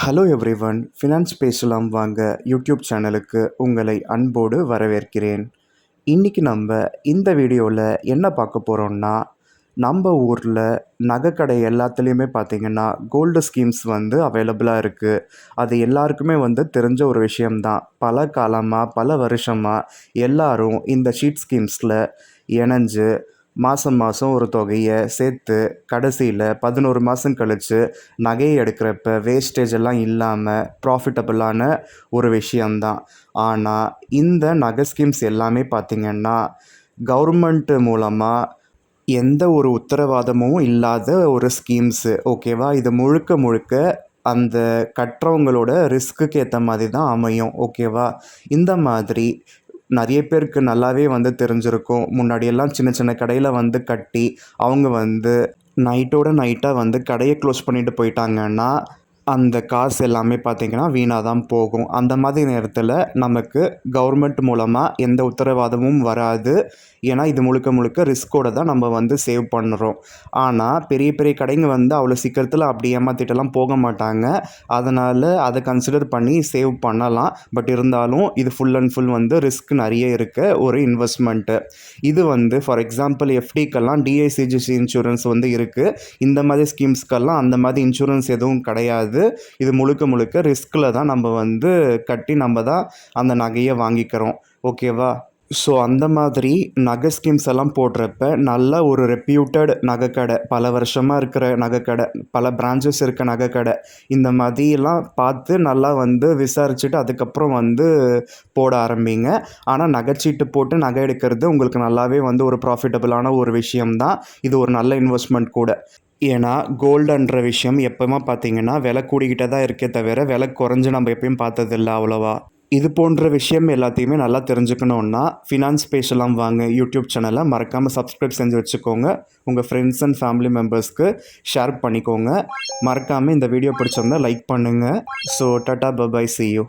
Hello everyone, finance பேசலாம் வாங்க YouTube சேனலுக்கு உங்களை அன்போடு வரவேற்கிறேன். இன்றைக்கி நம்ம இந்த வீடியோவில் என்ன பார்க்க போகிறோம்னா, நம்ம ஊரில் நகைக்கடை எல்லாத்துலேயுமே பார்த்திங்கன்னா கோல்டு ஸ்கீம்ஸ் அவைலபிளாக இருக்குது. அது எல்லாருக்குமே தெரிஞ்ச ஒரு விஷயம்தான். பல காலமாக பல வருஷமாக எல்லாரும் இந்த ஷீட் ஸ்கீம்ஸில் இணைஞ்சு மாதம் ஒரு தொகையை சேர்த்து கடைசியில் 11 மாதம் கழித்து நகையை எடுக்கிறப்ப வேஸ்டேஜ் எல்லாம் இல்லாமல் ப்ராஃபிட்டபுளான ஒரு விஷயந்தான். ஆனால் இந்த நகை ஸ்கீம்ஸ் எல்லாமே பார்த்திங்கன்னா கவர்மெண்ட்டு மூலமாக எந்த ஒரு உத்தரவாதமும் இல்லாத ஒரு ஸ்கீம்ஸு. ஓகேவா? இது முழுக்க அந்த கட்டுறவங்களோட ரிஸ்க்குக்கு ஏற்ற மாதிரி தான் அமையும். ஓகேவா? இந்த மாதிரி நிறைய பேருக்கு நல்லாவே தெரிஞ்சிருக்கும். முன்னாடியெல்லாம் சின்ன சின்ன கடையில் கட்டி அவங்க நைட்டோட நைட்டாக கடையை க்ளோஸ் பண்ணிட்டு போயிட்டாங்கன்னா அந்த காசு எல்லாமே பார்த்திங்கன்னா வீணாக தான் போகும். அந்த மாதிரி நேரத்தில் நமக்கு கவர்மெண்ட் மூலமாக எந்த உத்தரவாதமும் வராது. ஏன்னா இது முழுக்க ரிஸ்க்கோடு தான் நம்ம சேவ் பண்ணுறோம். ஆனால் பெரிய பெரிய கடைங்க அவ்வளோ சீக்கிரத்தில் அப்படி ஏமாற்றிட்டெல்லாம் போக மாட்டாங்க. அதனால் அதை கன்சிடர் பண்ணி சேவ் பண்ணலாம். பட் இருந்தாலும் இது ஃபுல் அண்ட் ஃபுல் ரிஸ்க் நிறைய இருக்க ஒரு இன்வெஸ்ட்மெண்ட்டு. இது ஃபார் எக்ஸாம்பிள் எஃப்டிக்கெல்லாம் டிஐசிஜிசி இன்சூரன்ஸ் இருக்குது. இந்த மாதிரி ஸ்கீம்ஸ்க்கெல்லாம் அந்த மாதிரி இன்சூரன்ஸ் எதுவும் கிடையாது. இது முழுக்க ரிஸ்கில் தான் நம்ம கட்டி நம்ம தான் அந்த நகையை வாங்கிக்கிறோம். ஓகேவா? ஸோ அந்த மாதிரி நகை ஸ்கீம்ஸ் எல்லாம் போடுறப்ப நல்ல ஒரு ரெப்யூட்டட் நகைக்கடை, பல வருஷமாக இருக்கிற நகைக்கடை, பல பிரான்ச்சஸ் இருக்க நகைக்கடை, இந்த மாதிரிலாம் பார்த்து நல்லா விசாரிச்சுட்டு அதுக்கப்புறம் போட ஆரம்பிங்க. ஆனால் நகைச்சீட்டு போட்டு நகை எடுக்கிறது உங்களுக்கு நல்லாவே ஒரு ப்ராஃபிட்டபுளான ஒரு விஷயம்தான். இது ஒரு நல்ல இன்வெஸ்ட்மெண்ட் கூட. ஏன்னா கோல்டுன்ற விஷயம் எப்போவுமே பார்த்திங்கன்னா விலை கூடிக்கிட்டே தான் இருக்கே தவிர விலை குறைஞ்சு நம்ம எப்பயும் பார்த்ததில்ல அவ்வளோவா. இது போன்ற விஷயம் எல்லாத்தையுமே நல்லா தெரிஞ்சுக்கணுன்னா ஃபினான்ஸ் பேசலாம் வாங்க யூடியூப் சேனலை மறக்காமல் சப்ஸ்கிரைப் செஞ்சு வச்சுக்கோங்க. உங்கள் ஃப்ரெண்ட்ஸ் அண்ட் ஃபேமிலி மெம்பர்ஸ்க்கு ஷேர் பண்ணிக்கோங்க. மறக்காமல் இந்த வீடியோ பிடிச்சிருந்தால் லைக் பண்ணுங்கள். So tata bye, see you.